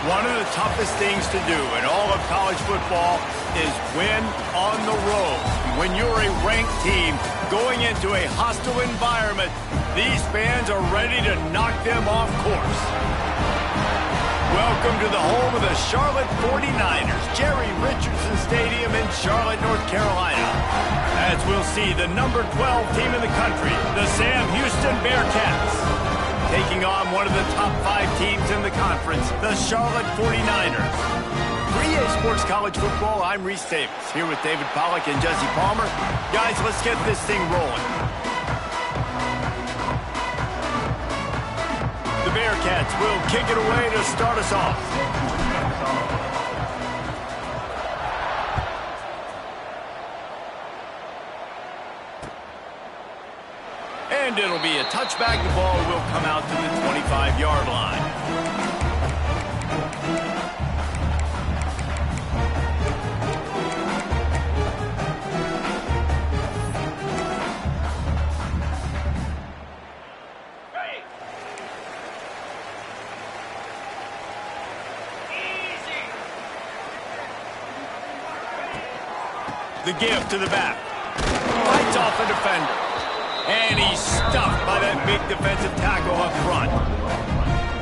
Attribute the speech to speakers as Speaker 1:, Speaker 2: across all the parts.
Speaker 1: One of the toughest things to do in all of college football is win on the road. When you're a ranked team going into a hostile environment, these fans are ready to knock them off course. Welcome to the home of the Charlotte 49ers, Jerry Richardson Stadium in Charlotte, North Carolina. As we'll see the number 12 team in the country, the Sam Houston Bearcats, taking on one of the top 5 teams in the conference, the Charlotte 49ers. For EA Sports College Football, I'm Reese Davis, here with David Pollack and Jesse Palmer. Guys, let's get this thing rolling. The Bearcats will kick it away to start us off. And it'll be a touchback. The ball will come out to the 25-yard line. The give to the back. Fights off the defender. And he's stuffed by that big defensive tackle up front.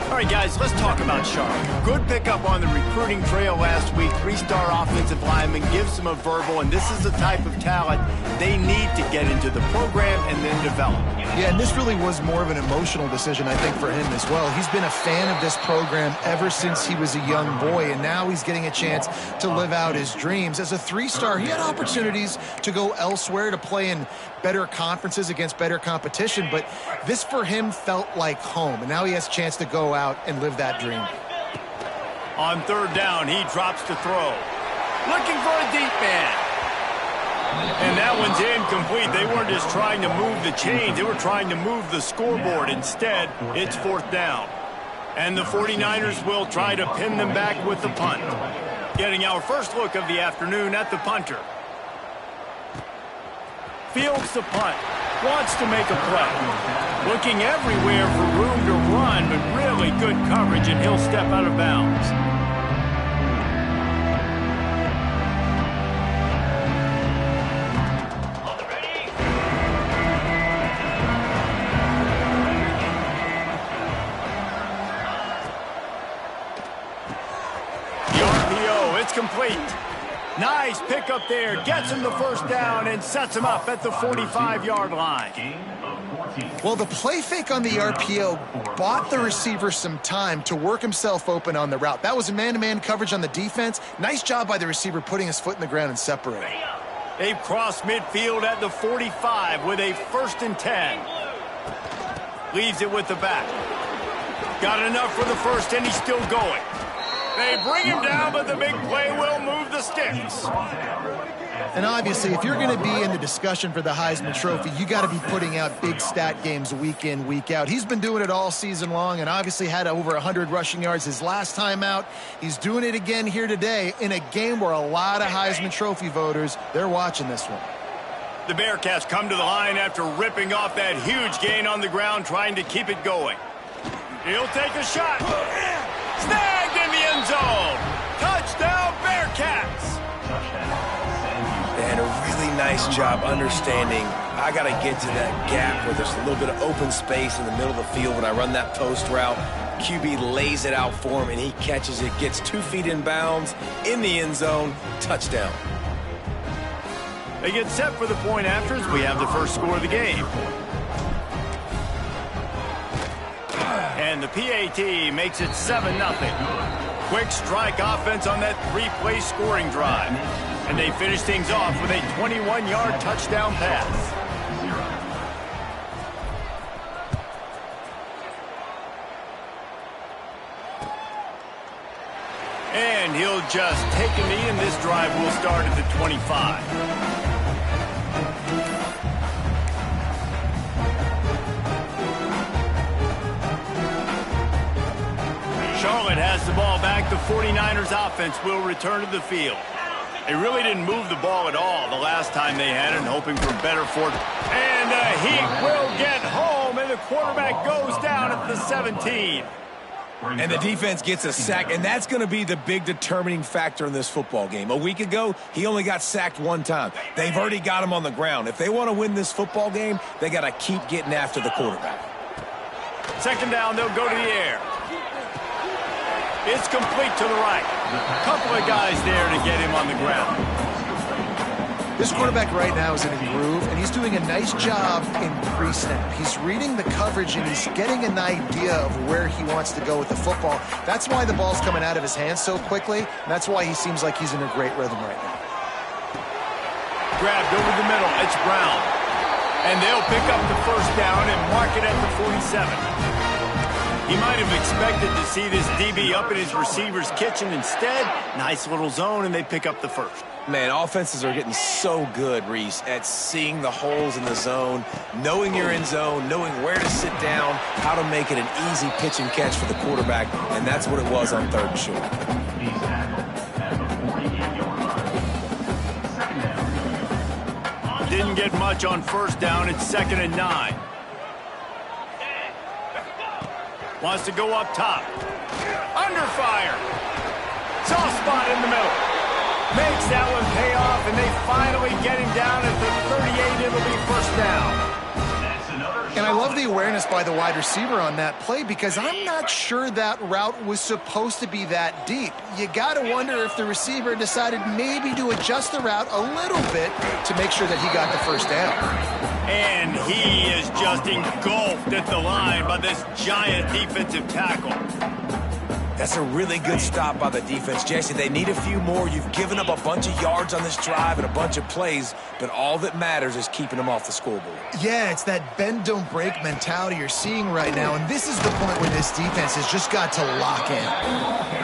Speaker 1: All right, guys, let's talk about Charlotte. Good pickup on the recruiting trail last week. 3-star offensive lineman gives them a verbal, and this is the type of talent they need to get into the program and then develop.
Speaker 2: Yeah, and this really was more of an emotional decision, I think, for him as well. He's been a fan of this program ever since he was a young boy, and now he's getting a chance to live out his dreams. As a 3-star, he had opportunities to go elsewhere, to play in better conferences against better competition, but this for him felt like home, and now he has a chance to go out and live that dream.
Speaker 1: On third down, he drops to throw. Looking for a deep man. And that one's incomplete. They weren't just trying to move the chains. They were trying to move the scoreboard. Instead, it's fourth down. And the 49ers will try to pin them back with the punt. Getting our first look of the afternoon at the punter. Fields the punt. Wants to make a play. Looking everywhere for room to run, but really good coverage, and he'll step out of bounds. The RPO, it's complete. Nice pickup there, gets him the first down and sets him up at the 45-yard line.
Speaker 2: Well, the play fake on the RPO bought the receiver some time to work himself open on the route. That was a man-to-man coverage on the defense. Nice job by the receiver putting his foot in the ground and separating.
Speaker 1: They've crossed midfield at the 45 with a 1st and 10. Leaves it with the back. Got enough for the first, and he's still going. They bring him down, but the big play will move the sticks.
Speaker 2: And obviously, if you're going to be in the discussion for the Heisman Trophy, you got to be putting out big stat games week in, week out. He's been doing it all season long and obviously had over 100 rushing yards his last time out. He's doing it again here today in a game where a lot of Heisman Trophy voters, they're watching this one.
Speaker 1: The Bearcats come to the line after ripping off that huge gain on the ground, trying to keep it going. He'll take a shot. Snagged in the end zone. Touchdown, Bearcats.
Speaker 3: And a really nice job understanding I got to get to that gap where there's a little bit of open space in the middle of the field when I run that post route. QB lays it out for him, and he catches it, gets 2 feet in bounds, in the end zone, touchdown.
Speaker 1: They get set for the point afters. We have the first score of the game. And the PAT makes it 7-0. Quick strike offense on that 3-play scoring drive. And they finish things off with a 21-yard touchdown pass. And he'll just take a knee, and this drive will start at the 25. Charlotte has the ball back. The 49ers offense will return to the field. They really didn't move the ball at all the last time they had it, hoping for better fortune. And he will get home, and the quarterback goes down at the 17.
Speaker 3: And the defense gets a sack, and that's going to be the big determining factor in this football game. A week ago, he only got sacked one time. They've already got him on the ground. If they want to win this football game, they got to keep getting after the quarterback.
Speaker 1: Second down, they'll go to the air. It's complete to the right. Couple of guys there to get him on the ground.
Speaker 2: This quarterback right now is in a groove, and he's doing a nice job in pre-snap. He's reading the coverage, and he's getting an idea of where he wants to go with the football. That's why the ball's coming out of his hands so quickly, and that's why he seems like he's in a great rhythm right now.
Speaker 1: Grabbed over the middle. It's Brown. And they'll pick up the first down and mark it at the 47. He might have expected to see this DB up in his receiver's kitchen. Instead, nice little zone, and they pick up the first.
Speaker 3: Man, offenses are getting so good, Reese, at seeing the holes in the zone, knowing you're in zone, knowing where to sit down, how to make it an easy pitch and catch for the quarterback, and that's what it was on third and short.
Speaker 1: Didn't get much on first down. It's 2nd and 9. Wants to go up top. Under fire. Soft spot in the middle. Makes that one pay off, and they finally get him down at the 38. It'll be first down.
Speaker 2: And I love the awareness by the wide receiver on that play, because I'm not sure that route was supposed to be that deep. You got to wonder if the receiver decided maybe to adjust the route a little bit to make sure that he got the first down.
Speaker 1: And he is just engulfed at the line by this giant defensive tackle.
Speaker 3: That's a really good stop by the defense, Jesse. They need a few more. You've given up a bunch of yards on this drive and a bunch of plays, but all that matters is keeping them off the scoreboard.
Speaker 2: Yeah, it's that bend, don't break mentality you're seeing right now, and this is the point where this defense has just got to lock in.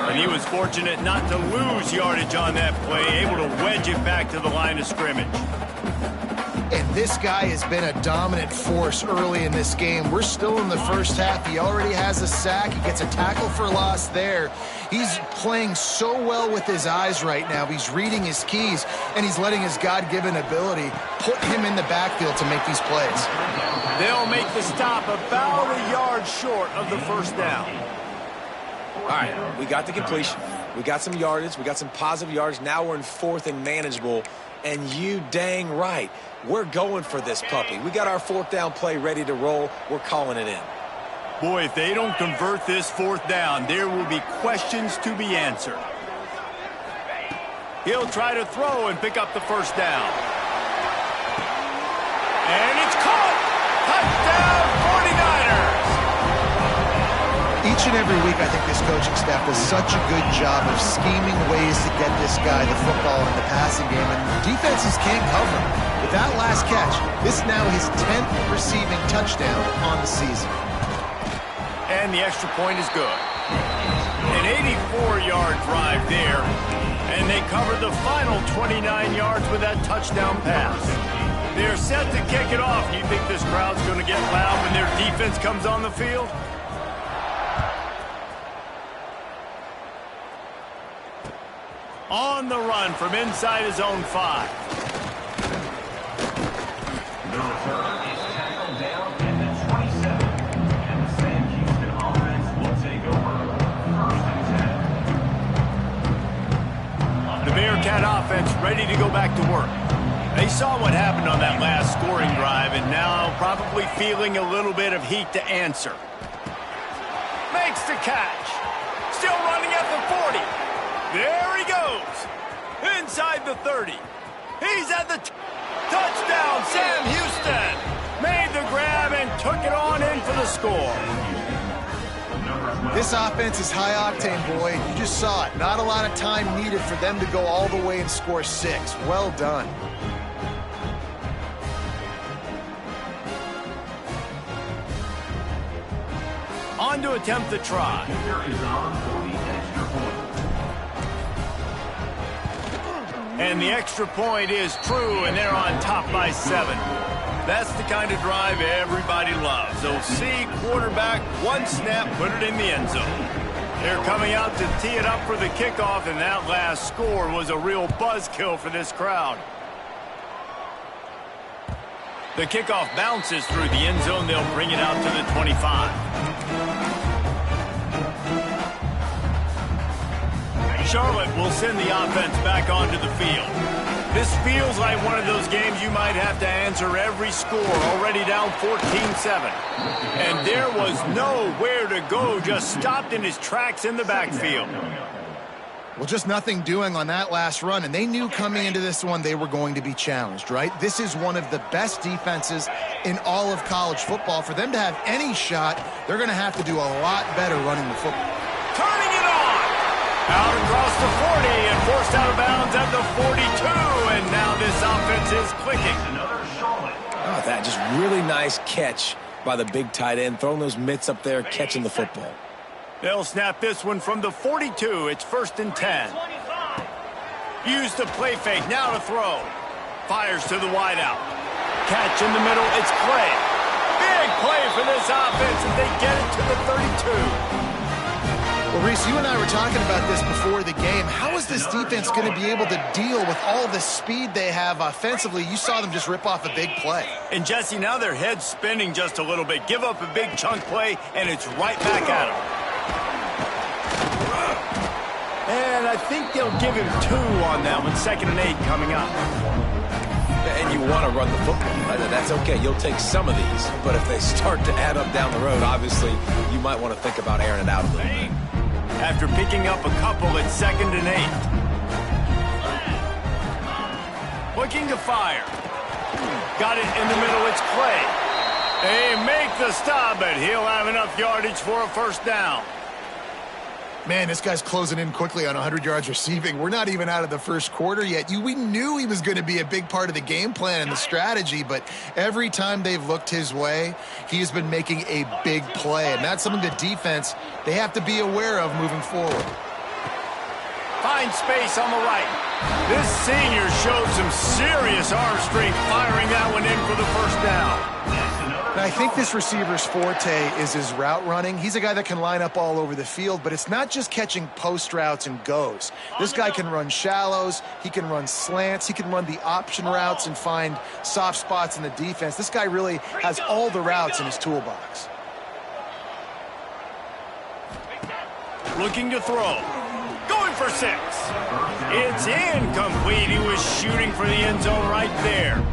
Speaker 1: And he was fortunate not to lose yardage on that play, able to wedge it back to the line of scrimmage.
Speaker 2: And this guy has been a dominant force early in this game. We're still in the first half. He already has a sack. He gets a tackle for loss there. He's playing so well with his eyes right now. He's reading his keys, and he's letting his God-given ability put him in the backfield to make these plays.
Speaker 1: They'll make the stop about a yard short of the first down.
Speaker 3: All right, we got the completion. We got some yardage. We got some positive yards. Now we're in 4th and manageable. And you dang right, we're going for this puppy. We got our 4th down play ready to roll. We're calling it in.
Speaker 1: Boy, if they don't convert this 4th down, there will be questions to be answered. He'll try to throw and pick up the first down. And it's caught! Touchdown, 49ers!
Speaker 2: Each and every week, I think this coaching staff does such a good job of scheming ways to get this guy the football in the passing game, and defenses can't cover. With that last catch, this is now his 10th receiving touchdown on the season.
Speaker 1: And the extra point is good. An 84-yard drive there, and they covered the final 29 yards with that touchdown pass. They're set to kick it off. You think this crowd's going to get loud when their defense comes on the field? On the run from inside his own 5.
Speaker 4: The return is tackled down at the 27, and the Sam Houston offense will take over 1st and 10.
Speaker 1: The Bearcat offense ready to go back to work. They saw what happened on that last scoring drive, and now probably feeling a little bit of heat to answer. Makes the catch. Still running at the 40. There he goes. Inside the 30. He's at the touchdown. Sam Houston made the grab and took it on in for the score.
Speaker 2: This offense is high octane, Boyd. You just saw it. Not a lot of time needed for them to go all the way and score 6. Well done.
Speaker 1: On to attempt the try. And the extra point is true, and they're on top by 7. That's the kind of drive everybody loves. OC quarterback, one snap, put it in the end zone. They're coming out to tee it up for the kickoff, and that last score was a real buzzkill for this crowd. The kickoff bounces through the end zone. They'll bring it out to the 25. Charlotte will send the offense back onto the field. This feels like one of those games you might have to answer every score, already down 14-7. And there was nowhere to go, just stopped in his tracks in the backfield.
Speaker 2: Well, just nothing doing on that last run, and they knew coming into this one they were going to be challenged, right? This is one of the best defenses in all of college football. For them to have any shot, they're going to have to do a lot better running the football.
Speaker 1: Turning it on! Out across the 40 and forced out of bounds at the 42, and now this offense is clicking.
Speaker 3: Oh, that just really nice catch by the big tight end, throwing those mitts up there, catching the football.
Speaker 1: They'll snap this one from the 42. It's 1st and 10. Use the play fake, now to throw. Fires to the wideout. Catch in the middle, it's Clay. Big play for this offense as they get it to the 32.
Speaker 2: Well, Reese, you and I were talking about this before the game. How is this defense going to be able to deal with all the speed they have offensively? You saw them just rip off a big play.
Speaker 1: And, Jesse, now their head's spinning just a little bit. Give up a big chunk play, and it's right back at them. And I think they'll give him 2 on that one. 2nd and 8 coming up.
Speaker 3: And you want to run the football. That's okay. You'll take some of these. But if they start to add up down the road, obviously, you might want to think about airing it out a little bit.
Speaker 1: After picking up a couple, it's 2nd and 8. Looking to fire. Got it in the middle. It's Clay. They make the stop, but he'll have enough yardage for a 1st down.
Speaker 2: Man, this guy's closing in quickly on 100 yards receiving. We're not even out of the first quarter yet. We knew he was going to be a big part of the game plan and the strategy, but every time they've looked his way, he has been making a big play, and that's something the defense, they have to be aware of moving forward.
Speaker 1: Find space on the right. This senior showed some serious arm strength firing that one in for the 1st down.
Speaker 2: And I think this receiver's forte is his route running. He's a guy that can line up all over the field, but it's not just catching post routes and goes. This guy can run shallows, he can run slants, he can run the option routes and find soft spots in the defense. This guy really has all the routes in his toolbox.
Speaker 1: Looking to throw. Going for 6. It's incomplete. He was shooting for the end zone right there.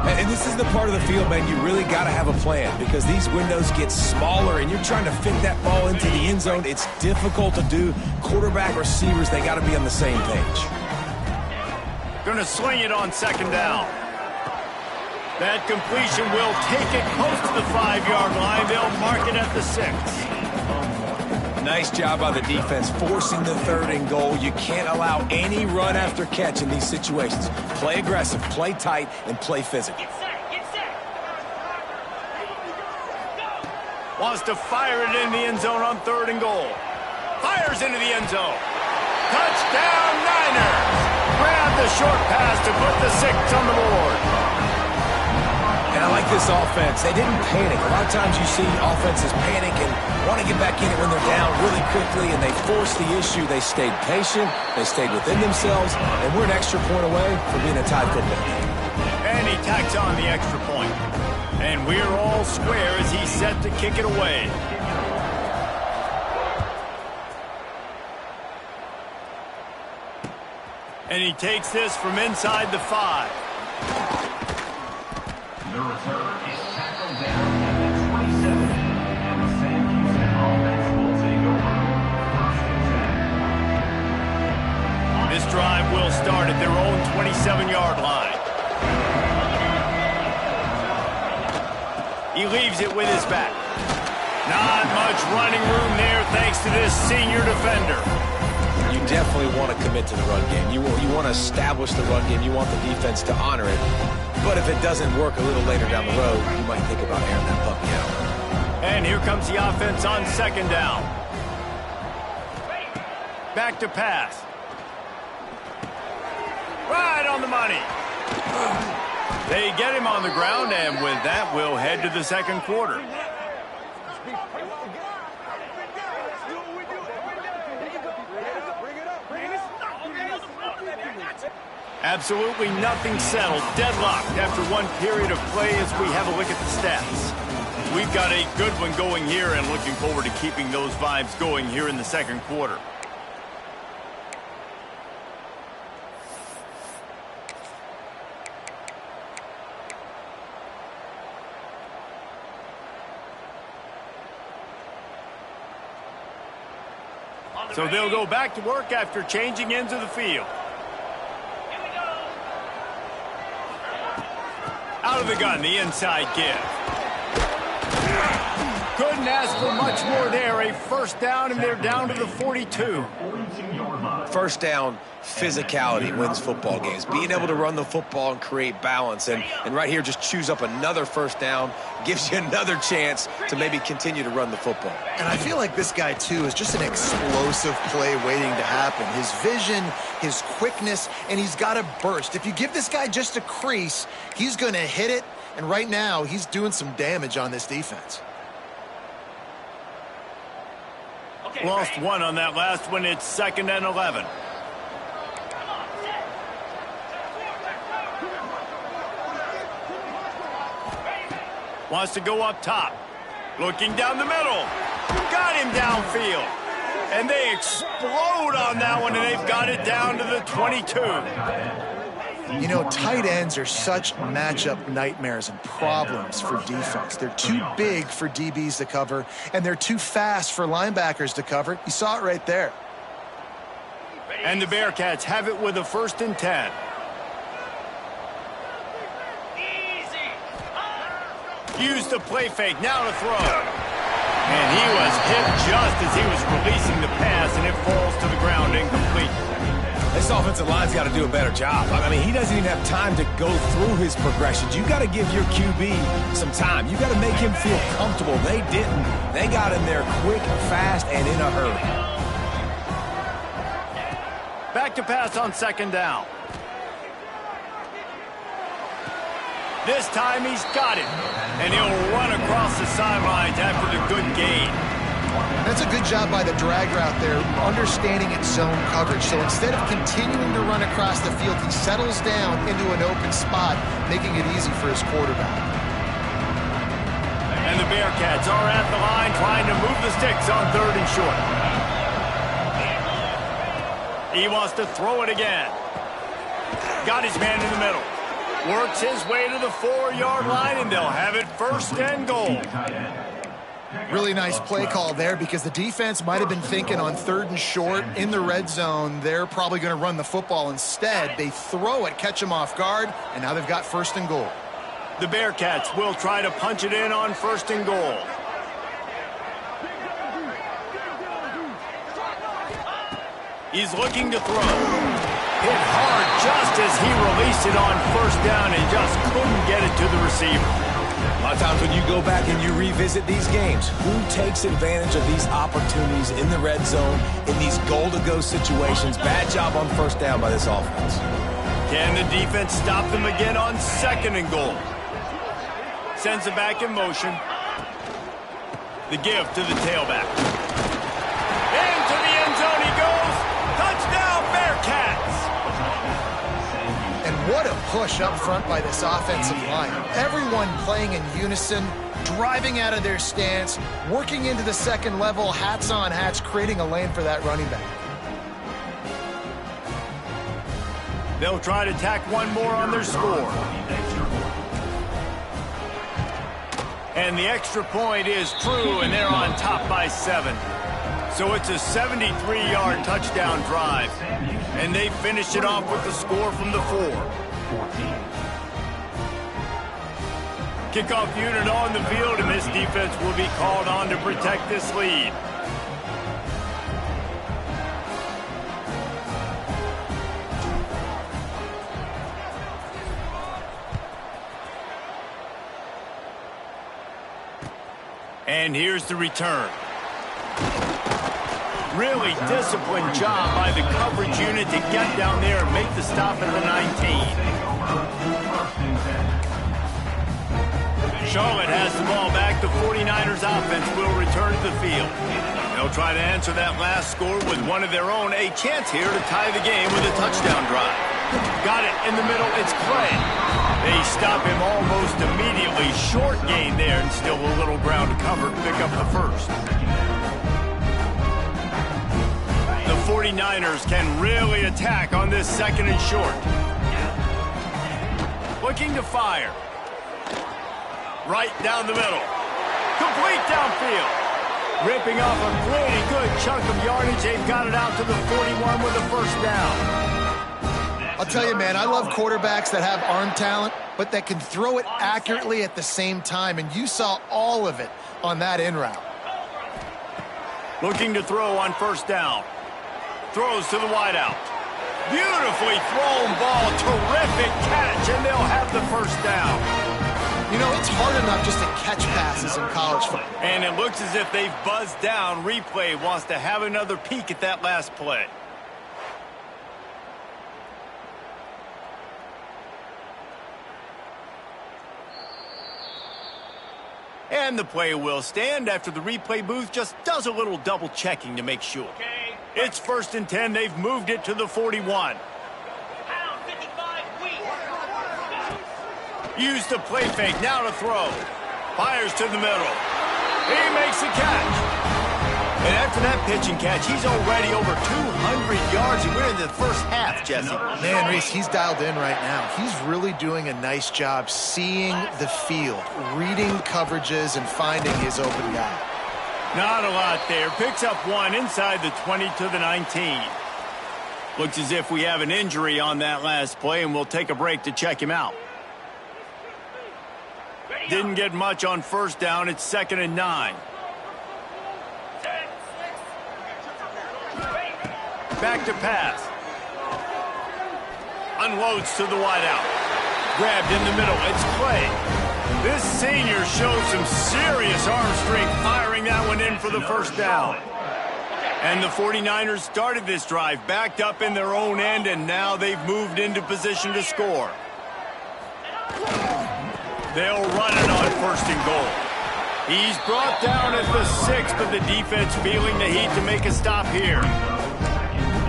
Speaker 3: And this is the part of the field, man, you really got to have a plan because these windows get smaller and you're trying to fit that ball into the end zone. It's difficult to do. Quarterback, receivers, they got to be on the same page.
Speaker 1: Going to sling it on 2nd down. That completion will take it close to the 5-yard line. They'll mark it at the 6.
Speaker 3: Nice job by the defense forcing the 3rd and goal. You can't allow any run after catch in these situations. Play aggressive, play tight, and play physical.
Speaker 1: Wants to fire it in the end zone on 3rd and goal. Fires into the end zone. Touchdown Niners! Grab the short pass to put the 6 on the board.
Speaker 3: And I like this offense. They didn't panic. A lot of times you see offenses panic and want to get back in it when they're down really quickly, and they forced the issue. They stayed patient. They stayed within themselves, and we're an extra point away from being a tied football game.
Speaker 1: And he tacks on the extra point. And we're all square as he's set to kick it away. And he takes this from inside the 5.
Speaker 4: The return is tackled down at the 27, and the Sam Houston offense will take over. 1st and 10.
Speaker 1: This drive will start at their own 27-yard line. He leaves it with his back. Not much running room there thanks to this senior defender.
Speaker 3: You definitely want to commit to the run game. You want to establish the run game. You want the defense to honor it. But if it doesn't work a little later down the road, you might think about airing that puppy out.
Speaker 1: And here comes the offense on 2nd down. Back to pass. Right on the money. They get him on the ground, and with that, we'll head to the 2nd quarter. Absolutely nothing settled. Deadlocked after one period of play as we have a look at the stats. We've got a good one going here and looking forward to keeping those vibes going here in the 2nd quarter. So they'll go back to work after changing ends of the field. Out of the gun, the inside give. Couldn't ask for much more there. A first down, and they're down to the 42.
Speaker 3: First down, physicality wins football games. Being able to run the football and create balance. And right here, just choose up another first down, gives you another chance to maybe continue to run the football.
Speaker 2: And I feel like this guy, too, is just an explosive play waiting to happen. His vision, his quickness, and he's got a burst. If you give this guy just a crease, he's going to hit it. And right now, he's doing some damage on this defense.
Speaker 1: Lost one on that last one. It's 2nd and 11. Wants to go up top. Looking down the middle. Got him downfield. And they explode on that one, and they've got it down to the 22.
Speaker 2: You know, tight ends are such matchup nightmares and problems for defense. They're too big for DBs to cover, and they're too fast for linebackers to cover. You saw it right there.
Speaker 1: And the Bearcats have it with a 1st and 10. Use the play fake, now to throw. And he was hit just as he was releasing the pass, and it falls to the ground incomplete.
Speaker 3: This offensive line's got to do a better job. I mean, he doesn't even have time to go through his progressions. You got to give your QB some time. You got to make him feel comfortable. They didn't. They got him there quick, fast, and in a hurry.
Speaker 1: Back to pass on 2nd down. This time he's got it. And he'll run across the sidelines after the good gain.
Speaker 2: That's a good job by the drag route there, understanding its zone coverage. So instead of continuing to run across the field, he settles down into an open spot, making it easy for his quarterback.
Speaker 1: And the Bearcats are at the line trying to move the sticks on 3rd and short. He wants to throw it again. Got his man in the middle. Works his way to the 4-yard line, and they'll have it 1st and goal.
Speaker 2: Really nice play call there because the defense might have been thinking on 3rd and short in the red zone. They're probably going to run the football instead. They throw it, catch them off guard, and now they've got 1st and goal.
Speaker 1: The Bearcats will try to punch it in on 1st and goal. He's looking to throw. Hit hard just as he released it on 1st down and just couldn't get it to the receiver.
Speaker 3: A lot of times when you go back and you revisit these games, who takes advantage of these opportunities in the red zone, in these goal-to-go situations? Bad job on 1st down by this offense.
Speaker 1: Can the defense stop them again on 2nd and goal? Sends it back in motion. The give to the tailback. Into the end zone he goes. Touchdown, Bearcats!
Speaker 2: And what a push up front by this offensive line. Everyone playing in unison, driving out of their stance, working into the 2nd level, hats on hats, creating a lane for that running back.
Speaker 1: They'll try to tack one more on their score. And the extra point is true, and they're on top by 7. So it's a 73-yard touchdown drive. And they finish it off with the score from the 4. Kickoff unit on the field, and this defense will be called on to protect this lead. And here's the return. Really disciplined job by the coverage unit to get down there and make the stop at the 19. Charlotte has the ball back. The 49ers offense will return to the field. They'll try to answer that last score with one of their own. A chance here to tie the game with a touchdown drive. Got it in the middle. It's Clay. They stop him almost immediately. Short gain there and still a little ground to cover to pick up the 1st. The 49ers can really attack on this 2nd and short. Looking to fire. Right down the middle. Complete downfield. Ripping off a pretty good chunk of yardage. They've got it out to the 41 with a first down.
Speaker 2: I'll tell you, man, I love quarterbacks that have arm talent, but that can throw it accurately at the same time, and you saw all of it on that in route.
Speaker 1: Looking to throw on first down. Throws to the wideout. Beautifully thrown ball. Terrific catch, and they'll have the first down.
Speaker 2: You know, it's hard enough just to catch passes in college football.
Speaker 1: And it looks as if they've buzzed down. Replay wants to have another peek at that last play. And the play will stand after the replay booth just does a little double checking to make sure. It's 1st and 10. They've moved it to the 41. Use the play fake, now to throw. Fires to the middle. He makes the catch. And after that pitch and catch, he's already over 200 yards, and we're in the first half, Jesse.
Speaker 2: Man, Reese, he's dialed in right now. He's really doing a nice job seeing the field, reading coverages, and finding his open guy.
Speaker 1: Not a lot there. Picks up one inside the 20 to the 19. Looks as if we have an injury on that last play, and we'll take a break to check him out. Didn't get much on first down. It's 2nd and 9. Back to pass. Unloads to the wideout. Grabbed in the middle. It's Clay. This senior shows some serious arm strength, firing that one in for the first down. And the 49ers started this drive backed up in their own end, and now they've moved into position to score. They'll run it on 1st and goal. He's brought down at the 6, but the defense feeling the heat to make a stop here.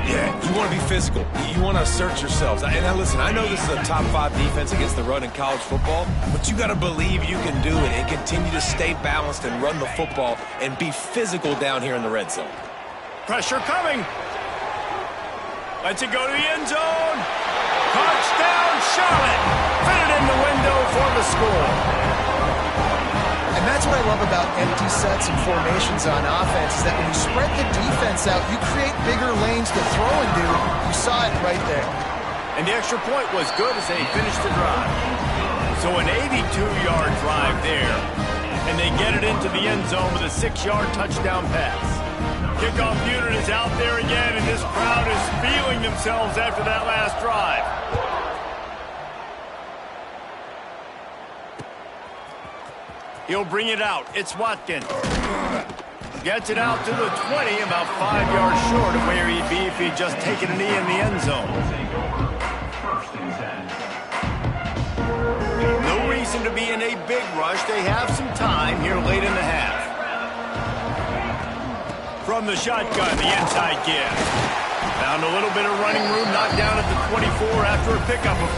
Speaker 3: Yeah, you want to be physical. You want to assert yourselves. And now listen, I know this is a top 5 defense against the run in college football, but you got to believe you can do it and continue to stay balanced and run the football and be physical down here in the red zone.
Speaker 1: Pressure coming. Lets it go to the end zone. Touchdown, Charlotte. Fit it in the window for the score.
Speaker 2: And that's what I love about empty sets and formations on offense, is that when you spread the defense out, you create bigger lanes to throw into. You saw it right there.
Speaker 1: And the extra point was good as they finished the drive. So an 82-yard drive there. And they get it into the end zone with a 6-yard touchdown pass. Kickoff unit is out there again, and this crowd is feeling themselves after that last drive. He'll bring it out. It's Watkins. Gets it out to the 20, about 5 yards short of where he'd be if he'd just taken a knee in the end zone. No reason to be in a big rush. They have some time here late in the half. From the shotgun, the inside give. Found a little bit of running room, knocked down at the 24 after a pickup of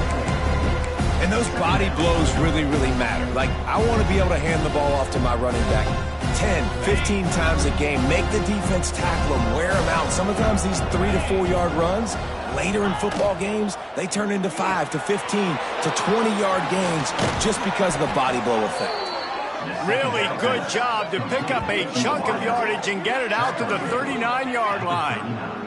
Speaker 1: 4.
Speaker 3: And those body blows really, really matter. Like, I want to be able to hand the ball off to my running back 10, 15 times a game. Make the defense tackle them, wear them out. Sometimes these 3 to 4 yard runs, later in football games, they turn into 5 to 15 to 20-yard gains just because of the body blow effect.
Speaker 1: Really good job to pick up a chunk of yardage and get it out to the 39-yard line.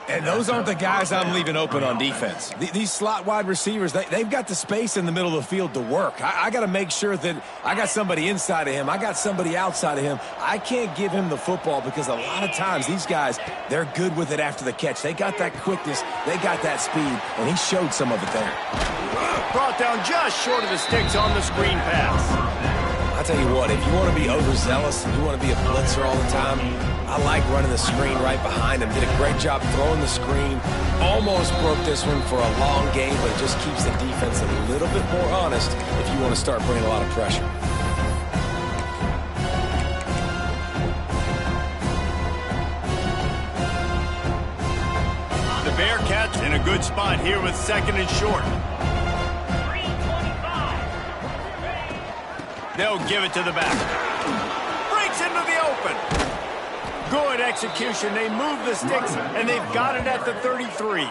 Speaker 3: And those aren't the guys I'm leaving open on defense. These slot wide receivers, they've got the space in the middle of the field to work. I got to make sure that I got somebody inside of him. I got somebody outside of him. I can't give him the football because a lot of times these guys, they're good with it after the catch. They got that quickness. They got that speed, and he showed some of it there.
Speaker 1: Brought down just short of the sticks on the screen pass.
Speaker 3: I'll tell you what, if you want to be overzealous and you want to be a blitzer all the time, I like running the screen right behind him. Did a great job throwing the screen. Almost broke this one for a long game, but it just keeps the defense a little bit more honest if you want to start bringing a lot of pressure.
Speaker 1: The Bearcats in a good spot here with 2nd and short. They'll give it to the back. Breaks into the open. Good execution. They move the sticks, and they've got it at the 33.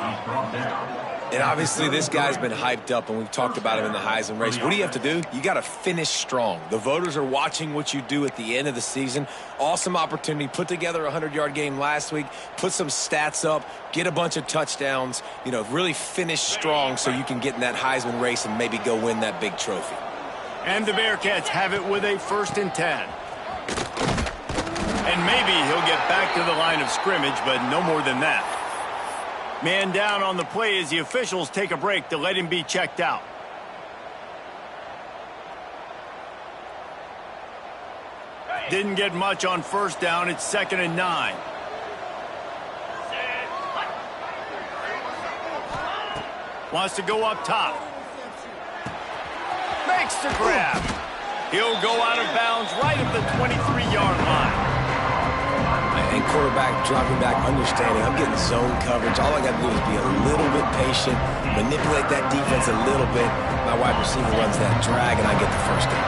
Speaker 3: And obviously this guy's been hyped up, and we've talked about him in the Heisman race. What do you have to do? You got to finish strong. The voters are watching what you do at the end of the season. Awesome opportunity. Put together a 100-yard game last week. Put some stats up. Get a bunch of touchdowns. You know, really finish strong so you can get in that Heisman race and maybe go win that big trophy.
Speaker 1: And the Bearcats have it with a 1st and 10. And maybe he'll get back to the line of scrimmage, but no more than that. Man down on the play as the officials take a break to let him be checked out. Didn't get much on 1st down. It's 2nd and 9. Wants to go up top. Makes the grab. He'll go out of bounds right at the 23-yard line.
Speaker 3: And quarterback dropping back, understanding I'm getting zone coverage. All I got to do is be a little bit patient, manipulate that defense a little bit. My wide receiver runs that drag, and I get the 1st down.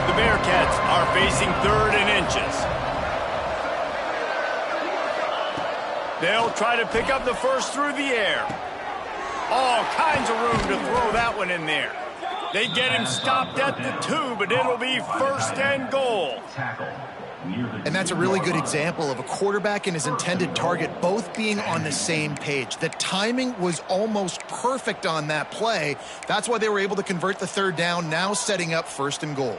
Speaker 1: The Bearcats are facing 3rd and inches. They'll try to pick up the 1st through the air. All kinds of room to throw that one in there. They get him stopped at the 2, but it'll be 1st and goal.
Speaker 2: And that's a really good example of a quarterback and his intended target both being on the same page. The timing was almost perfect on that play. That's why they were able to convert the 3rd down, now setting up 1st and goal.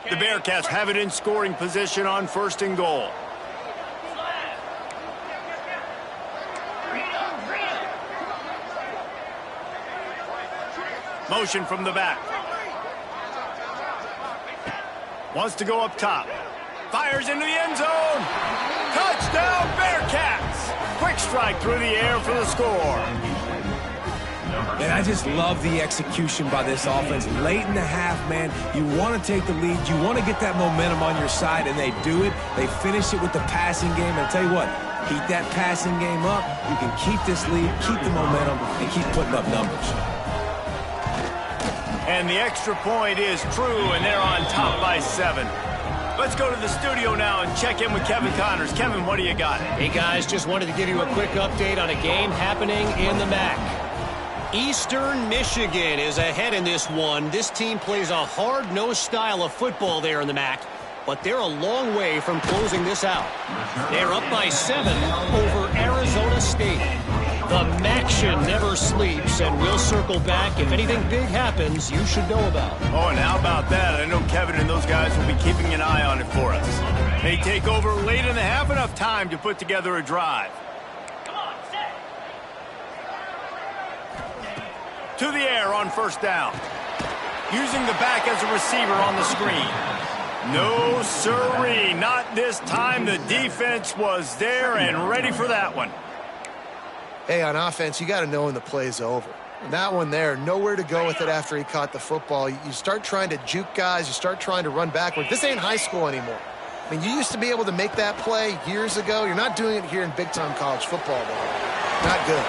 Speaker 1: The Bearcats have it in scoring position on 1st and goal. Motion from the back. Wants to go up top. Fires into the end zone. Touchdown, Bearcats. Quick strike through the air for the score.
Speaker 3: And I just love the execution by this offense. Late in the half, man, you want to take the lead. You want to get that momentum on your side, and they do it. They finish it with the passing game. And I'll tell you what, keep that passing game up. You can keep this lead, keep the momentum, and keep putting up numbers.
Speaker 1: And the extra point is true, and they're on top by 7. Let's go to the studio now and check in with Kevin Connors. Kevin, what do you got?
Speaker 5: Hey, guys, just wanted to give you a quick update on a game happening in the MAC. Eastern Michigan is ahead in this one. This team plays a hard-nosed style of football there in the MAC, but they're a long way from closing this out. They're up by 7 over Arizona State. The MACtion never sleeps, and we'll circle back. If anything big happens, you should know about.
Speaker 1: Oh, and how about that? I know Kevin and those guys will be keeping an eye on it for us. They take over late in the half, enough time to put together a drive. To the air on 1st down. Using the back as a receiver on the screen. No, sirree, not this time. The defense was there and ready for that one.
Speaker 2: Hey, on offense, you got to know when the play's over. And that one there, nowhere to go with it after he caught the football. You start trying to juke guys. You start trying to run backward. This ain't high school anymore. I mean, you used to be able to make that play years ago. You're not doing it here in big-time college football, though. Not good.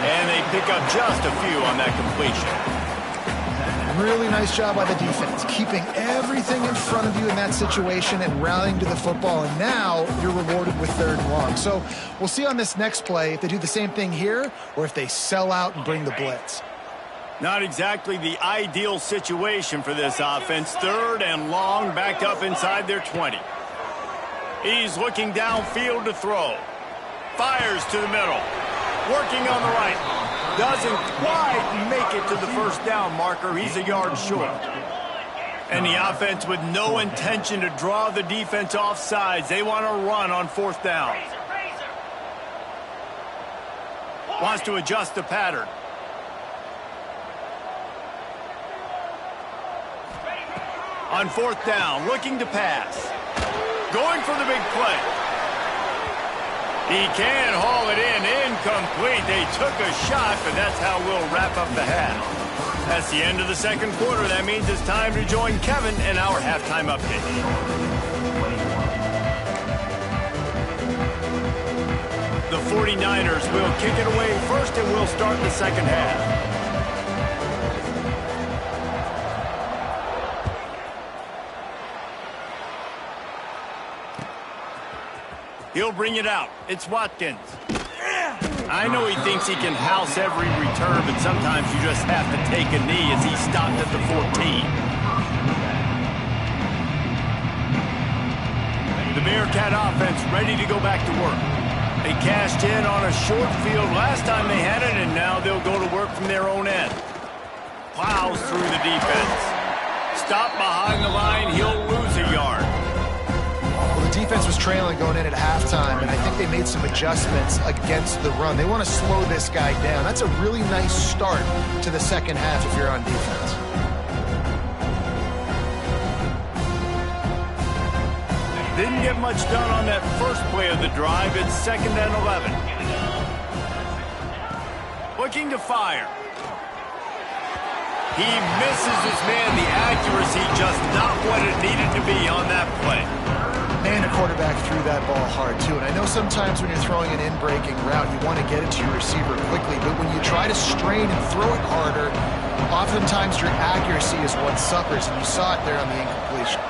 Speaker 1: And they pick up just a few on that completion.
Speaker 2: Really nice job by the defense, keeping everything in front of you in that situation and rallying to the football. And now you're rewarded with 3rd and long. So we'll see on this next play if they do the same thing here or if they sell out and bring the blitz.
Speaker 1: Not exactly the ideal situation for this offense. 3rd and long, backed up inside their 20. He's looking downfield to throw. Fires to the middle. Working on the right. Doesn't quite make it to the 1st down marker. He's a yard short. And the offense with no intention to draw the defense off sides. They want to run on 4th down. Wants to adjust the pattern. On 4th down, looking to pass. Going for the big play. He can haul it in, incomplete. They took a shot, but that's how we'll wrap up the half. That's the end of the 2nd quarter. That means it's time to join Kevin in our halftime update. The 49ers will kick it away first, and we'll start the 2nd half. He'll bring it out. It's Watkins. I know he thinks he can house every return, but sometimes you just have to take a knee as he stopped at the 14. The Bearcat offense ready to go back to work. They cashed in on a short field last time they had it, and now they'll go to work from their own end. Plows through the defense. Stop behind the line, he'll lose a yard.
Speaker 2: Well, the defense was trailing going in at halftime, and I think they made some adjustments against the run. They want to slow this guy down. That's a really nice start to the second half if you're on defense.
Speaker 1: Didn't get much done on that first play of the drive. It's 2nd and 11. Looking to fire. He misses his man. The accuracy just not what it needed to be on that play.
Speaker 2: Man, the quarterback threw that ball hard, too. And I know sometimes when you're throwing an in-breaking route, you want to get it to your receiver quickly. But when you try to strain and throw it harder, oftentimes your accuracy is what suffers. And you saw it there on the incompletion.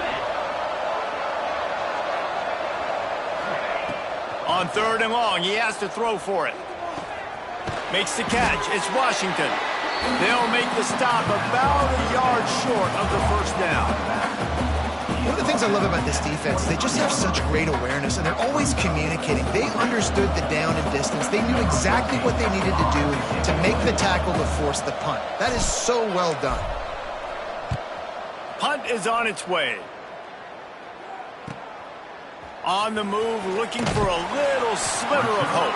Speaker 1: On 3rd and long, he has to throw for it. Makes the catch. It's Washington. They'll make the stop about a yard short of the first down.
Speaker 2: One of the things I love about this defense is they just have such great awareness, and they're always communicating. They understood the down and distance. They knew exactly what they needed to do to make the tackle to force the punt. That is so well done.
Speaker 1: Punt is on its way. On the move, looking for a little sliver of hope.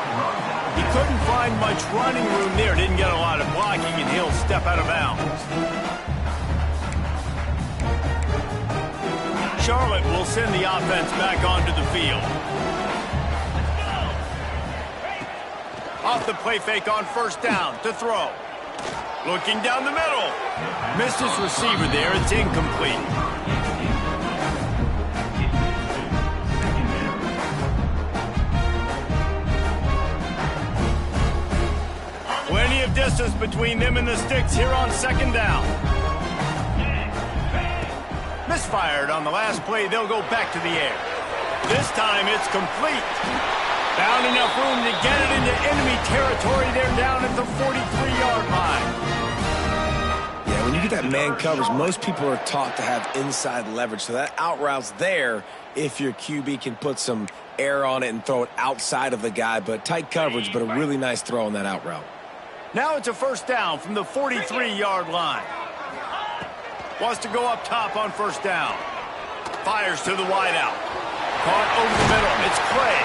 Speaker 1: He couldn't find much running room there. Didn't get a lot of blocking, and he'll step out of bounds. Charlotte will send the offense back onto the field. Off the play fake on 1st down to throw. Looking down the middle. Missed his receiver there. It's incomplete. Plenty of distance between them and the sticks here on 2nd down. Misfired on the last play. They'll go back to the air. This time it's complete. Found enough room to get it into enemy territory. They're down at the 43-yard line.
Speaker 3: Yeah, when you get that man coverage, most people are taught to have inside leverage. So that out route's there if your QB can put some air on it and throw it outside of the guy. But tight coverage, but a really nice throw on that out route.
Speaker 1: Now it's a 1st down from the 43-yard line. Wants to go up top on 1st down. Fires to the wideout. Caught over the middle. It's Clay.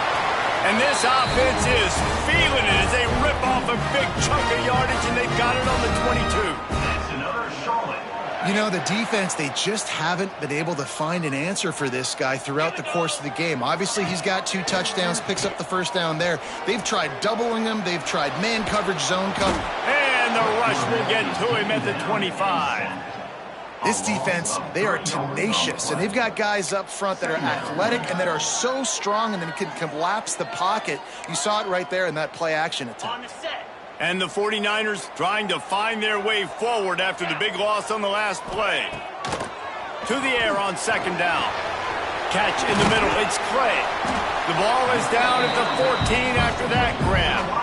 Speaker 1: And this offense is feeling it as they rip off a big chunk of yardage, and they've got it on the 22.
Speaker 4: That's another Charlotte.
Speaker 2: You know, the defense, they just haven't been able to find an answer for this guy throughout the course of the game. Obviously, he's got 2 touchdowns, picks up the 1st down there. They've tried doubling him. They've tried man coverage, zone coverage.
Speaker 1: And the rush will get to him at the 25.
Speaker 2: This defense, they are tenacious, and they've got guys up front that are athletic and that are so strong and then can collapse the pocket. You saw it right there in that play-action attempt.
Speaker 1: And the 49ers trying to find their way forward after the big loss on the last play. To the air on 2nd down. Catch in the middle. It's Clay. The ball is down at the 14 after that grab.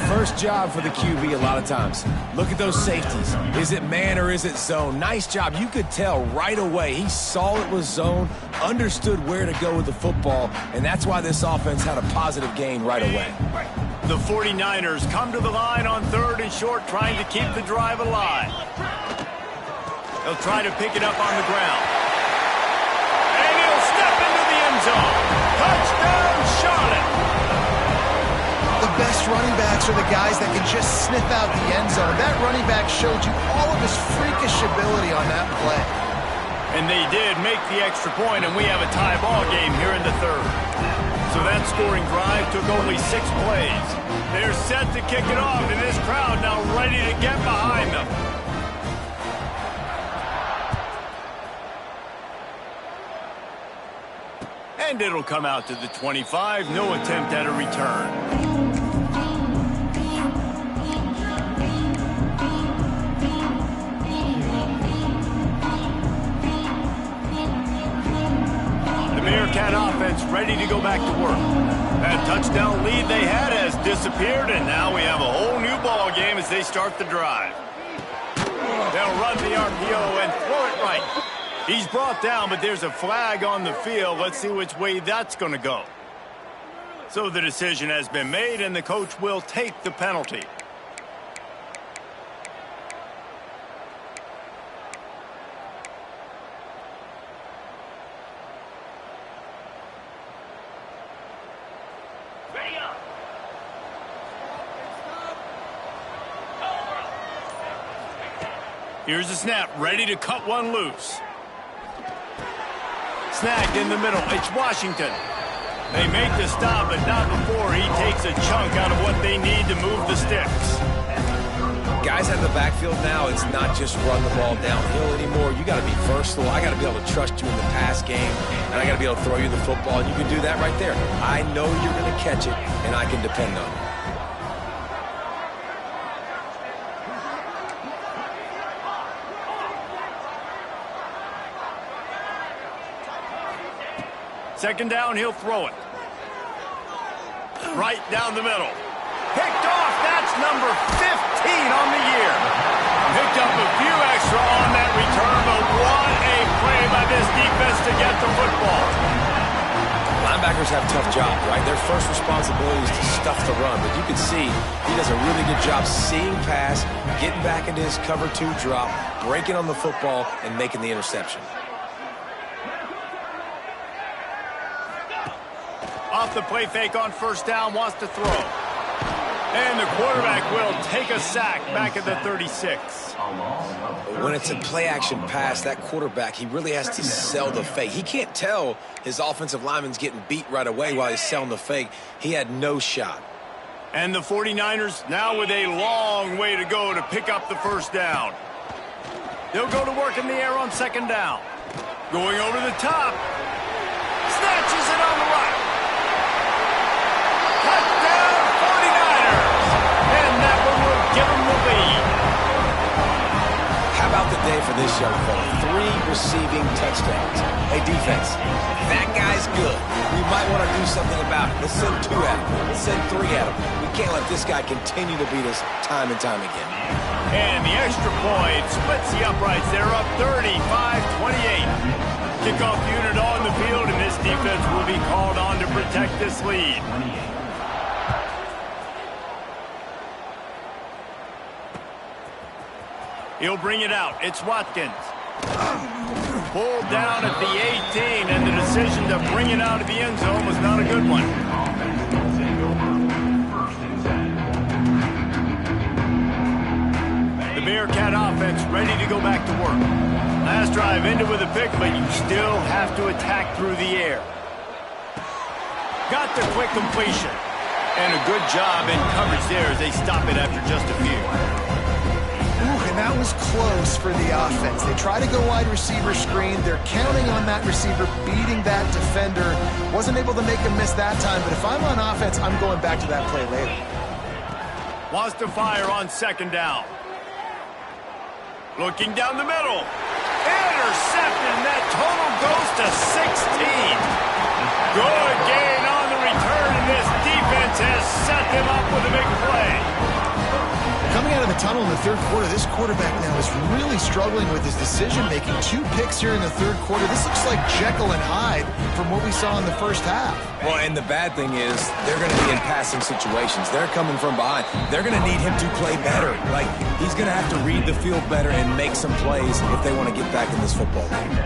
Speaker 3: First job for the QB a lot of times. Look at those safeties. Is it man or is it zone? Nice job. You could tell right away. He saw it was zone, understood where to go with the football, and that's why this offense had a positive gain right away.
Speaker 1: The 49ers come to the line on 3rd and short, trying to keep the drive alive. They'll try to pick it up on the ground. And he'll step into the end zone. Touchdown, Charlotte!
Speaker 2: The best running backs are the guys that can just sniff out the end zone. That running back showed you all of his freakish ability on that play.
Speaker 1: And they did make the extra point, and we have a tie ball game here in the 3rd. So that scoring drive took only 6 plays. They're set to kick it off, and this crowd now ready to get behind them. And it'll come out to the 25. No attempt at a return. Bearcat offense ready to go back to disappeared, and now we have a whole new ball game as they start the drive. They'll run the RPO and throw it right. He's brought down, but there's a flag on the field. Let's see which way that's going to go. So the decision has been made, and the coach will take the penalty. Here's the snap, ready to cut one loose. Snagged in the middle, it's Washington. They make the stop, but not before he takes a chunk out of what they need to move the sticks.
Speaker 3: Guys out of the backfield now, it's not just run the ball downhill anymore. You got to be versatile. I got to be able to trust you in the pass game, and I got to be able to throw you the football, and you can do that right there. I know you're going to catch it, and I can depend on it.
Speaker 1: Second down, he'll throw it. Right down the middle. Picked off, that's number 15 on the year. Picked up a few extra on that return, but what a play by this defense to get the football.
Speaker 3: Linebackers have tough jobs, right? Their first responsibility is to stuff the run, but you can see he does a really good job seeing pass, getting back into his cover 2 drop, breaking on the football, and making the interception.
Speaker 1: Off the play fake on first down, wants to throw. And the quarterback will take a sack back at the 36.
Speaker 3: When it's a play-action pass, that quarterback, he really has to sell the fake. He can't tell his offensive lineman's getting beat right away while he's selling the fake. He had no shot.
Speaker 1: And the 49ers now with a long way to go to pick up the first down. They'll go to work in the air on second down. Going over the top. Snatches it on the right. Touchdown 49ers. And that one will give them the lead.
Speaker 3: How about the day for this young fella? 3 receiving touchdowns. Hey, defense, that guy's good. We might want to do something about it. Let's send 2 at him. Let's send 3 at him. We can't let this guy continue to beat us time and time again.
Speaker 1: And the extra point splits the uprights. They're up 35-28. Kickoff unit on the field, and this defense will be called on to protect this lead. He'll bring it out. It's Watkins. Pulled down at the 18, and the decision to bring it out of the end zone was not a good one. The Bearcat offense ready to go back to work. Last drive ended with a pick, but you still have to attack through the air. Got the quick completion. And a good job in coverage there as they stop it after just a few.
Speaker 2: And that was close for the offense. They try to go wide receiver screen. They're counting on that receiver beating that defender. Wasn't able to make him miss that time, but if I'm on offense, I'm going back to that play later.
Speaker 1: Wants to fire on second down. Looking down the middle. Intercepted, and that total goes to 16. Good gain on the return, and this defense has set them up with a big play.
Speaker 2: Coming out of the tunnel in the third quarter, this quarterback now is really struggling with his decision-making. 2 picks here in the third quarter. This looks like Jekyll and Hyde from what we saw in the first half.
Speaker 3: Well, and the bad thing is they're going to be in passing situations. They're coming from behind. They're going to need him to play better. Like, he's going to have to read the field better and make some plays if they want to get back in this football game.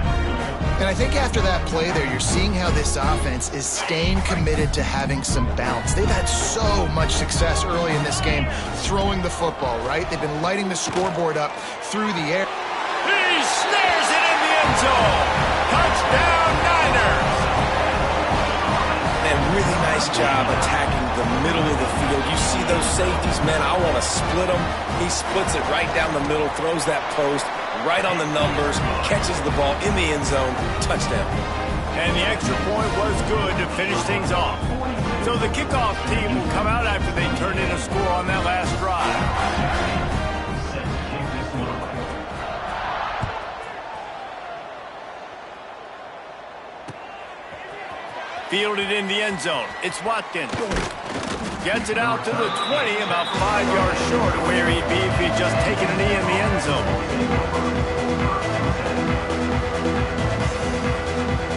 Speaker 2: And I think after that play there, you're seeing how this offense is staying committed to having some bounce. They've had so much success early in this game throwing the football, right? They've been lighting the scoreboard up through the air.
Speaker 1: He snares it in the end zone. Touchdown, Niners.
Speaker 3: And really nice job attacking the middle of the field. You see those safeties, man, I want to split them. He splits it right down the middle, throws that post right on the numbers, catches the ball in the end zone, touchdown.
Speaker 1: And the extra point was good to finish things off. So the kickoff team will come out after they turn in a score on that last drive. Fielded in the end zone. It's Watkins. Gets it out to the 20, about 5 yards short of where he'd be if he'd just taken a knee in the end zone.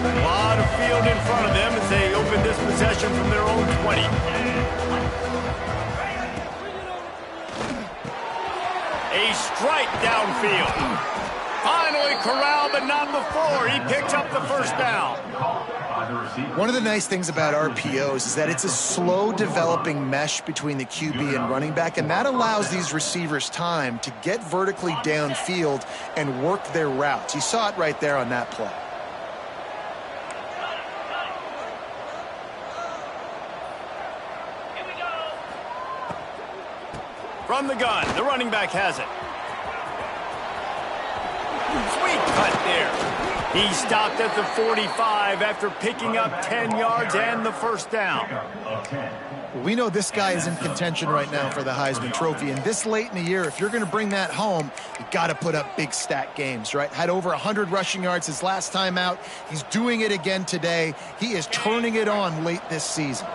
Speaker 1: A lot of field in front of them as they open this possession from their own 20. A strike downfield. Finally corralled, but not before. He picks up the first down.
Speaker 2: One of the nice things about RPOs is that it's a slow developing mesh between the QB and running back, and that allows these receivers time to get vertically downfield and work their routes. You saw it right there on that play.
Speaker 1: From the gun, the running back has it. Sweet cut there. He stopped at the 45 after picking up 10 yards and the first down.
Speaker 2: We know this guy is in contention right now for the Heisman Trophy, and this late in the year, if you're going to bring that home, you got to put up big stat games, right? Had over 100 rushing yards his last time out. He's doing it again today. He is turning it on late this season.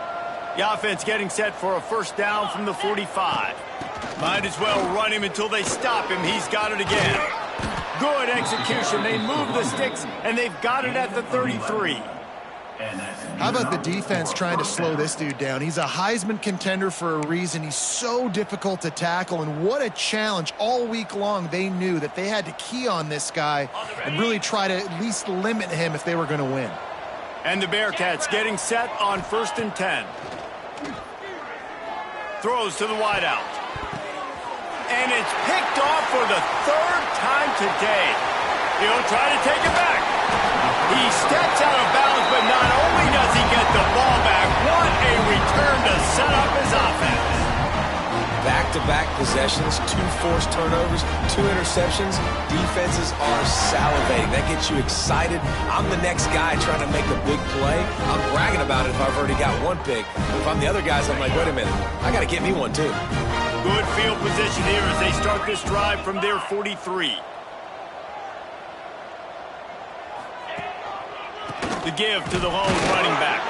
Speaker 1: The offense getting set for a first down from the 45. Might as well run him until they stop him. He's got it again. Good execution. They move the sticks, and they've got it at the 33.
Speaker 2: How about the defense trying to slow this dude down? He's a Heisman contender for a reason. He's so difficult to tackle, and what a challenge. All week long, they knew that they had to key on this guy and really try to at least limit him if they were going to win.
Speaker 1: And the Bearcats getting set on 1st and 10. Throws to the wideout. And it's picked off for the 3rd time today. He'll try to take it back. He steps out of bounds, but not only does he get the ball back, what a return to set up his offense.
Speaker 3: Back-to-back possessions, 2 forced turnovers, 2 interceptions. Defenses are salivating. That gets you excited. I'm the next guy trying to make a big play. I'm bragging about it if I've already got 1 pick. If I'm the other guys, I'm like, wait a minute, I got to get me 1 too.
Speaker 1: Good field position here as they start this drive from their 43. The give to the lone running back.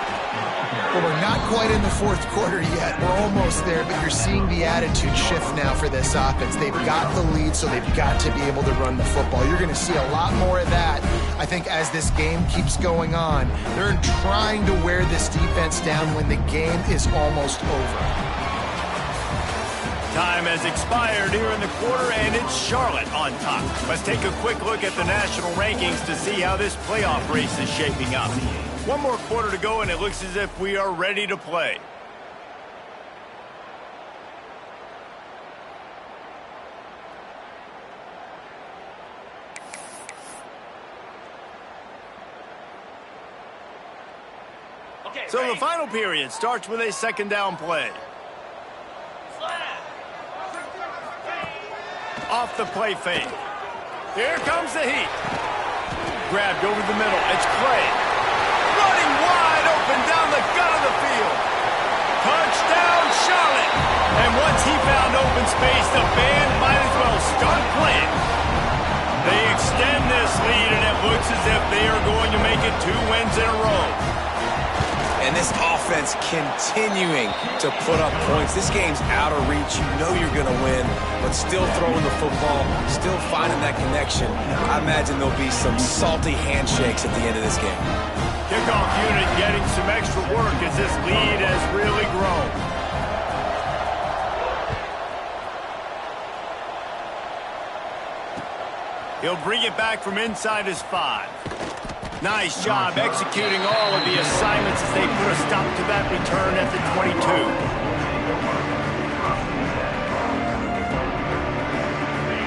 Speaker 2: Well, we're not quite in the 4th quarter yet. We're almost there, but you're seeing the attitude shift now for this offense. They've got the lead, so they've got to be able to run the football. You're going to see a lot more of that, I think, as this game keeps going on. They're trying to wear this defense down when the game is almost over.
Speaker 1: Time has expired here in the quarter, and it's Charlotte on top. Let's take a quick look at the national rankings to see how this playoff race is shaping up. 1 more quarter to go, and it looks as if we are ready to play. So the final period starts with a 2nd down play. Off the play fake. Here comes the heat. Grabbed over the middle. It's Clay. Running wide open down the gut of the field. Touchdown, Charlotte. And once he found open space, the band might as well start playing. They extend this lead, and it looks as if they are going to make it 2 wins in a row.
Speaker 3: And this offense continuing to put up points. This game's out of reach. You know you're going to win, but still throwing the football, still finding that connection. I imagine there'll be some salty handshakes at the end of this game.
Speaker 1: Kickoff unit getting some extra work as this lead has really grown. He'll bring it back from inside his 5. Nice job executing all of the assignments as they put a stop to that return at the 22.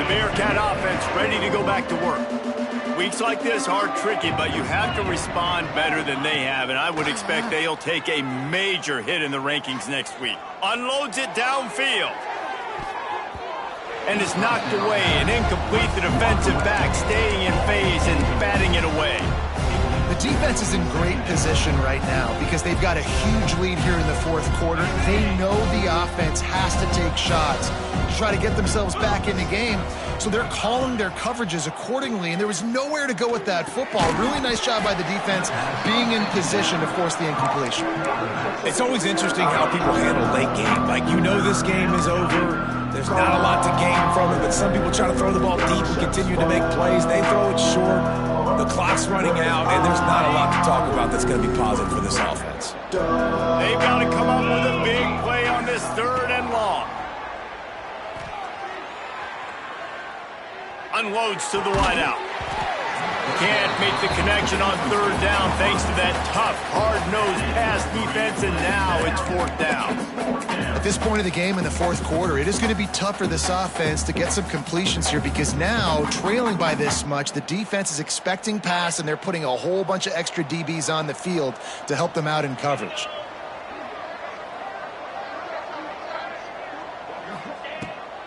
Speaker 1: The Bearcat offense ready to go back to work. Weeks like this are tricky, but you have to respond better than they have, and I would expect they'll take a major hit in the rankings next week. Unloads it downfield. And is knocked away and incomplete. The defensive back staying in phase and batting it away.
Speaker 2: The defense is in great position right now because they've got a huge lead here in the fourth quarter. They know the offense has to take shots to try to get themselves back in the game. So they're calling their coverages accordingly, and there was nowhere to go with that football. Really nice job by the defense being in position to force the incompletion.
Speaker 3: It's always interesting how people handle late game. Like, you know this game is over. There's not a lot to gain from it, but some people try to throw the ball deep and continue to make plays. They throw it short. The clock's running out, and there's not a lot to talk about that's going to be positive for this offense.
Speaker 1: They've got to come up with a big play on this 3rd and long. Unloads to the wideout. Can't make the connection on 3rd down thanks to that tough, hard-nosed pass defense, and now it's 4th down.
Speaker 2: At this point of the game in the fourth quarter, it is going to be tough for this offense to get some completions here because now, trailing by this much, the defense is expecting pass, and they're putting a whole bunch of extra DBs on the field to help them out in coverage.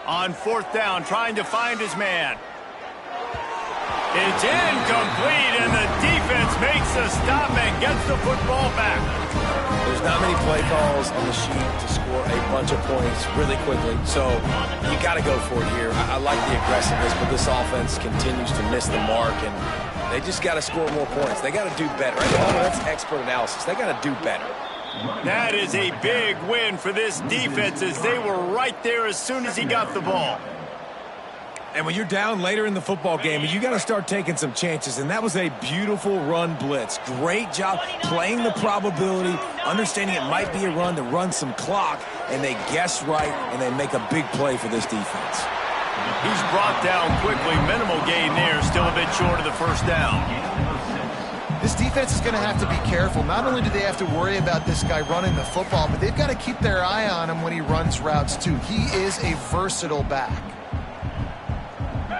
Speaker 1: On 4th down, trying to find his man. It's incomplete, and the defense makes a stop and gets the football back.
Speaker 3: There's not many play calls on the sheet to score a bunch of points really quickly, so you got to go for it here. I like the aggressiveness, but this offense continues to miss the mark, and they just got to score more points. They got to do better. That's expert analysis. They got to do better.
Speaker 1: That is a big win for this defense as they were right there as soon as he got the ball.
Speaker 3: And when you're down later in the football game, you got to start taking some chances, and that was a beautiful run blitz. Great job playing the probability, understanding it might be a run to run some clock, and they guess right, and they make a big play for this defense.
Speaker 1: He's brought down quickly. Minimal gain there, still a bit short of the 1st down.
Speaker 2: This defense is going to have to be careful. Not only do they have to worry about this guy running the football, but they've got to keep their eye on him when he runs routes too. He is a versatile back.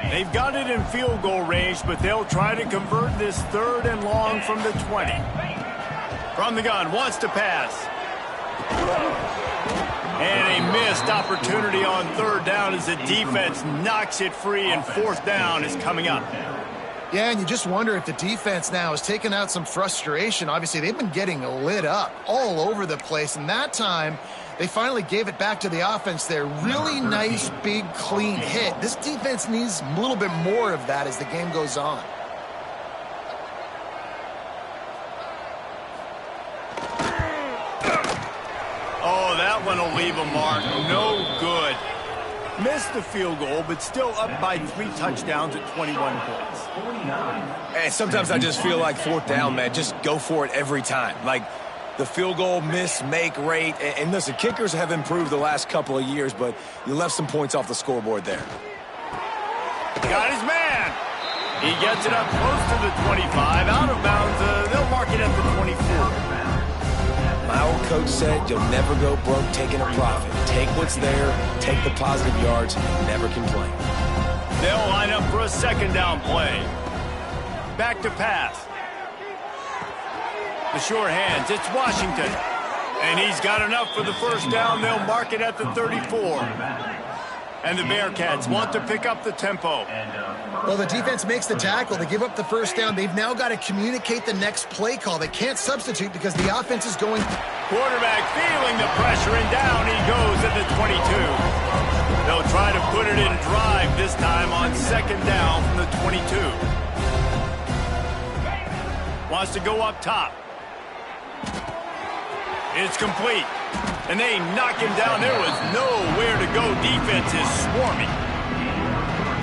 Speaker 1: They've got it in field goal range, but they'll try to convert this 3rd and long from the 20. From the gun, wants to pass. And a missed opportunity on 3rd down as the defense knocks it free, and 4th down is coming up.
Speaker 2: Yeah, and you just wonder if the defense now has taken out some frustration. Obviously, they've been getting lit up all over the place, and that time they finally gave it back to the offense there. Really nice, big, clean hit. This defense needs a little bit more of that as the game goes on.
Speaker 1: Oh, that one will leave a mark. No good. Missed the field goal, but still up by 3 touchdowns at 21 points.
Speaker 3: And sometimes I just feel like 4th down, man, just go for it every time. Like, the field goal miss-make rate. And listen, kickers have improved the last couple of years, but you left some points off the scoreboard there.
Speaker 1: Got his man. He gets it up close to the 25. Out of bounds. They'll mark it at the 24.
Speaker 3: My old coach said you'll never go broke taking a profit. Take what's there, take the positive yards, and never complain.
Speaker 1: They'll line up for a 2nd down play. Back to pass. The short hands, it's Washington. And he's got enough for the 1st down. They'll mark it at the 34. And the Bearcats want to pick up the tempo.
Speaker 2: Well, the defense makes the tackle. They give up the 1st down. They've now got to communicate the next play call. They can't substitute because the offense is going.
Speaker 1: Quarterback feeling the pressure, and down he goes at the 22. They'll try to put it in drive this time on 2nd down from the 22. Wants to go up top. It's complete. And they knock him down. There was nowhere to go. Defense is swarming.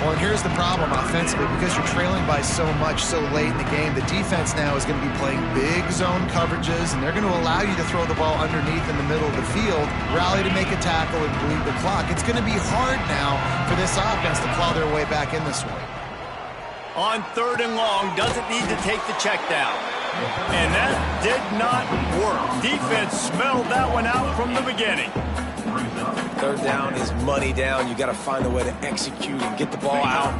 Speaker 2: Well, and here's the problem offensively. Because you're trailing by so much so late in the game, the defense now is going to be playing big zone coverages, and they're going to allow you to throw the ball underneath in the middle of the field, rally to make a tackle, and bleed the clock. It's going to be hard now for this offense to claw their way back in this one.
Speaker 1: On 3rd and long, doesn't need to take the check down. And that did not work. Defense smelled that one out from the beginning.
Speaker 3: 3rd down is money down. You got to find a way to execute and get the ball out,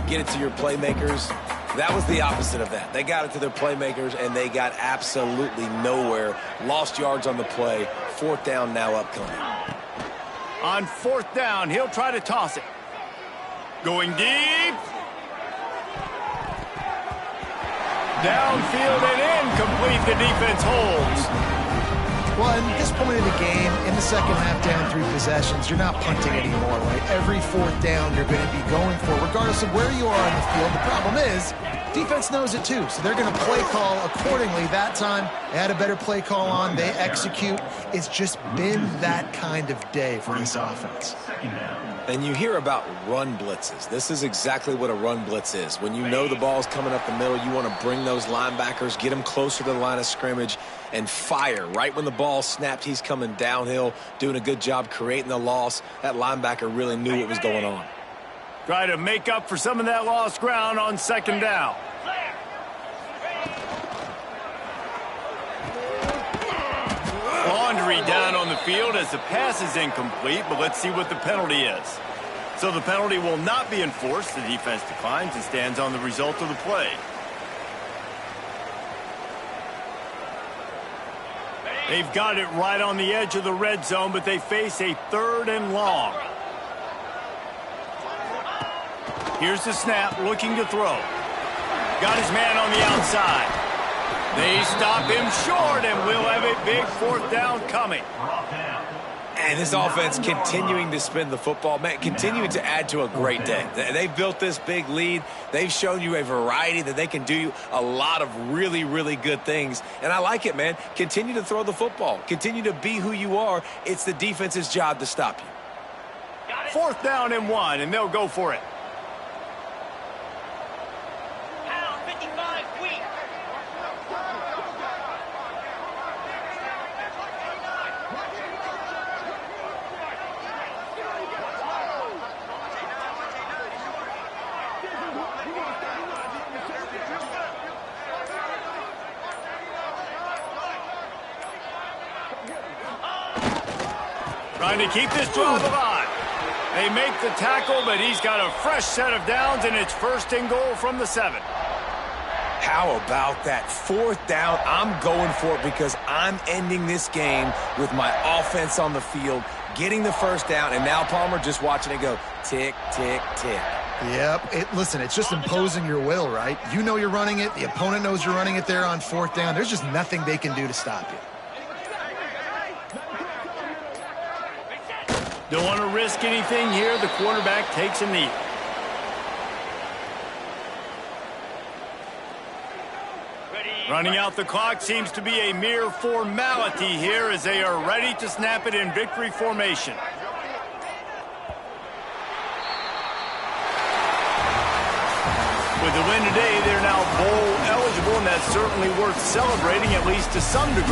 Speaker 3: get it to your playmakers. That was the opposite of that. They got it to their playmakers, and they got absolutely nowhere. Lost yards on the play. 4th down now upcoming.
Speaker 1: On 4th down, he'll try to toss it. Going deep. Downfield and incomplete. The defense holds.
Speaker 2: Well, at this point of the game, in the second half, down 3 possessions, you're not punting anymore, right? Every fourth down you're going to be going for, regardless of where you are on the field. The problem is, defense knows it too, so they're going to play call accordingly. That time, they had a better play call on. They execute. It's just been that kind of day for this offense.
Speaker 3: And you hear about run blitzes. This is exactly what a run blitz is. When you know the ball's coming up the middle, you want to bring those linebackers, get them closer to the line of scrimmage, and fire. Right when the ball snapped, he's coming downhill, doing a good job creating the loss. That linebacker really knew what was going on.
Speaker 1: Try to make up for some of that lost ground on second down. Laundry down on the field as the pass is incomplete, but let's see what the penalty is. So the penalty will not be enforced. The defense declines and stands on the result of the play. They've got it right on the edge of the red zone, but they face a 3rd and long. Here's the snap, looking to throw. Got his man on the outside. They stop him short, and we'll have a big 4th down coming.
Speaker 3: And this offense continuing to spin the football, man, continuing to add to a great day. They've built this big lead. They've shown you a variety that they can do a lot of really, really good things. And I like it, man. Continue to throw the football. Continue to be who you are. It's the defense's job to stop you.
Speaker 1: 4th down and 1, and they'll go for it. Trying to keep this drive alive. They make the tackle, but he's got a fresh set of downs, and it's 1st and goal from the 7.
Speaker 3: How about that 4th down? I'm going for it because I'm ending this game with my offense on the field, getting the 1st down, and now Palmer just watching it go tick, tick, tick.
Speaker 2: Yep. Listen, it's just imposing your will, right? You know you're running it. The opponent knows you're running it there on 4th down. There's just nothing they can do to stop you.
Speaker 1: Don't want to risk anything here. The quarterback takes a knee. Running out the clock seems to be a mere formality here as they are ready to snap it in victory formation. With the win today, they're now bowl eligible, and that's certainly worth celebrating, at least to some degree.